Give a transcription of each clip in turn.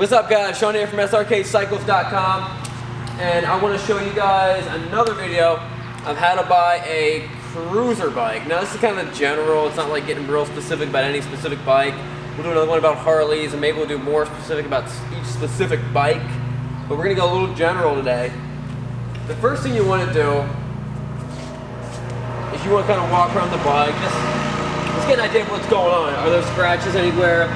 What's up guys, Sean here from SRKcycles.com, and I want to show you guys another video of how to buy a cruiser bike. Now this is kind of general, it's not like getting real specific about any specific bike. We'll do another one about Harleys and maybe we'll do more specific about each specific bike, but we're going to go a little general today. The first thing you want to do is you want to kind of walk around the bike, just get an idea of what's going on. Are there scratches anywhere?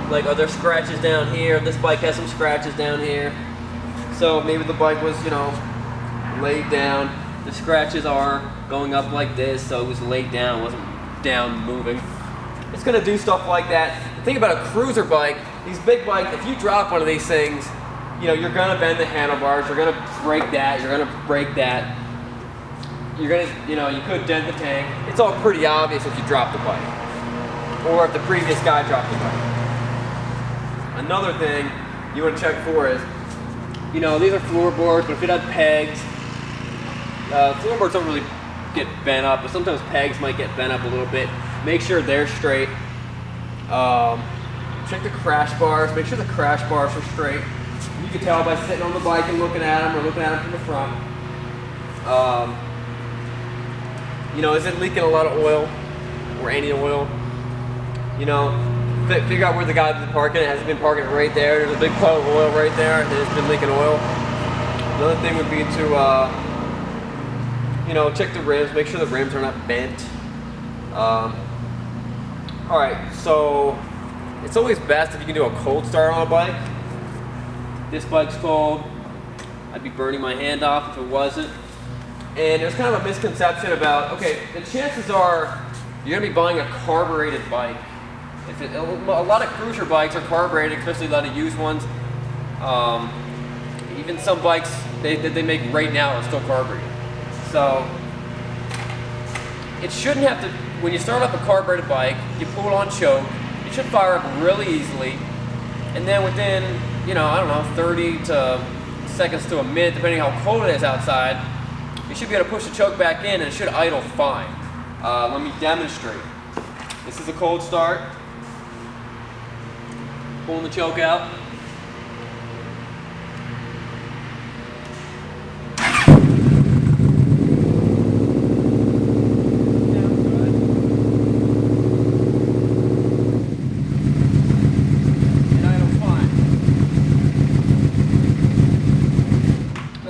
Like, are there scratches down here? This bike has some scratches down here. So maybe the bike was, laid down. The scratches are going up like this, so it was laid down, wasn't down moving. It's gonna do stuff like that. The thing about a cruiser bike, these big bikes, if you drop one of these things, you're gonna bend the handlebars, you're gonna break that, you're gonna break that. You're gonna, you could dent the tank. It's all pretty obvious if you drop the bike. Or if the previous guy dropped the bike. Another thing you want to check for is, these are floorboards, but if it has pegs, floorboards don't really get bent up, but sometimes pegs might get bent up a little bit. Make sure they're straight. Check the crash bars, make sure the crash bars are straight. You can tell by sitting on the bike and looking at them, or looking at them from the front. Is it leaking a lot of oil, or any oil? Figure out where the guy's been parking. It hasn't been parking right there. There's a big puddle of oil right there, and it's been leaking oil. Another thing would be to, check the rims. Make sure the rims are not bent. All right, so it's always best if you can do a cold start on a bike. This bike's cold. I'd be burning my hand off if it wasn't. And there's kind of a misconception about, okay, the chances are you're gonna be buying a carbureted bike. A lot of cruiser bikes are carbureted, especially a lot of used ones. Even some bikes that they make right now are still carbureted. So it shouldn't have to, when you start up a carbureted bike, you pull it on choke, it should fire up really easily. And then within, 30 seconds to a minute, depending how cold it is outside, you should be able to push the choke back in and it should idle fine. Let me demonstrate. This is a cold start. Pulling the choke out.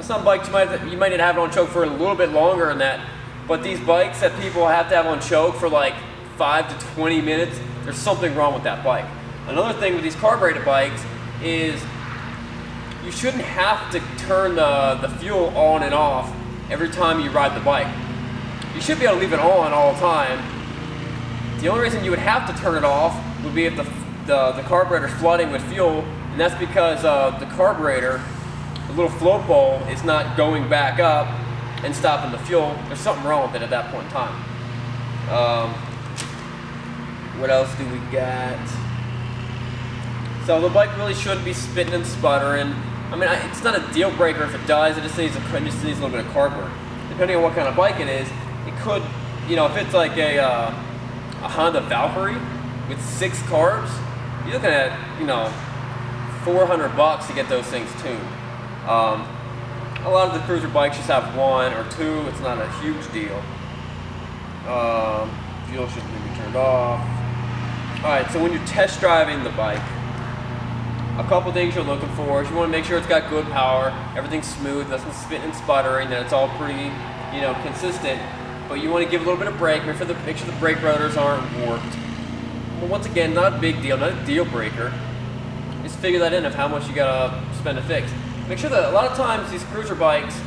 Some bikes you might need to have it on choke for a little bit longer than that, but these bikes that people have to have on choke for like 5 to 20 minutes, there's something wrong with that bike. Another thing with these carbureted bikes is you shouldn't have to turn the fuel on and off every time you ride the bike. You should be able to leave it on all the time. The only reason you would have to turn it off would be if the carburetor's flooding with fuel, and that's because the carburetor, the little float bowl, is not going back up and stopping the fuel. There's something wrong with it at that point in time. What else do we got? So the bike really shouldn't be spitting and sputtering. It's not a deal breaker if it does. It just needs a little bit of carburetor. Depending on what kind of bike it is, it could, if it's like a Honda Valkyrie with 6 carbs, you're looking at, $400 to get those things tuned. A lot of the cruiser bikes just have 1 or 2. It's not a huge deal. Fuel shouldn't be turned off. All right, so when you're test driving the bike, a couple things you're looking for is you want to make sure it's got good power, everything's smooth, doesn't spit and sputtering, that it's all pretty, consistent. But you want to give a little bit of brake, make sure the brake rotors aren't warped. But once again, not a big deal, not a deal breaker. Just figure that in of how much you gotta spend to fix. Make sure that a lot of times these cruiser bikes,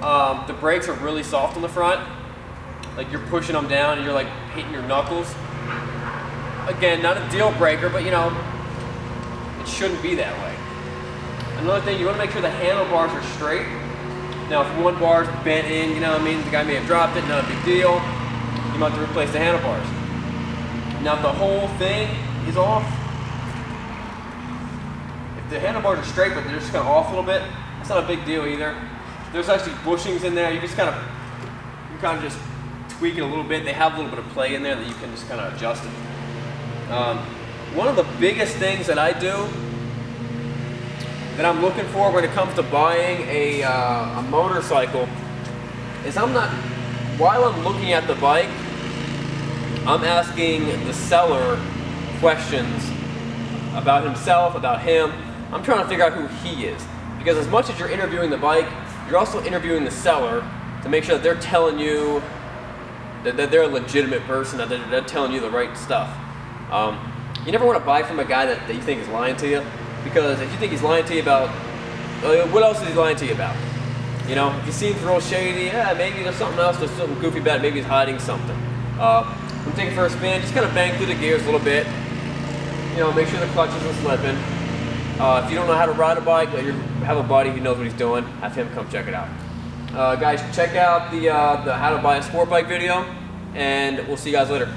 the brakes are really soft on the front. Like you're pushing them down and you're like hitting your knuckles. Again, not a deal breaker, but it shouldn't be that way. Another thing, you want to make sure the handlebars are straight. Now, if one bar's bent in, the guy may have dropped it, not a big deal. You might have to replace the handlebars. Now, if the whole thing is off, if the handlebars are straight, but they're just kind of off a little bit, it's not a big deal either. There's actually bushings in there. You kind of just tweak it a little bit. They have a little bit of play in there that you can just kind of adjust it. One of the biggest things that I do that I'm looking for when it comes to buying a motorcycle is while I'm looking at the bike, I'm asking the seller questions about himself, about him. I'm trying to figure out who he is. Because as much as you're interviewing the bike, you're also interviewing the seller to make sure that they're telling you that they're a legitimate person, that they're telling you the right stuff. You never want to buy from a guy that you think is lying to you, because if you think he's lying to you about, what else is he lying to you about? You know, if he seems real shady, yeah, maybe there's something else, there's something goofy about it, maybe he's hiding something. When taking for a spin, just kind of bang through the gears a little bit. You know, make sure the clutch isn't slipping. If you don't know how to ride a bike, have a buddy who knows what he's doing, have him come check it out. Guys, check out the how to buy a sport bike video, and we'll see you guys later.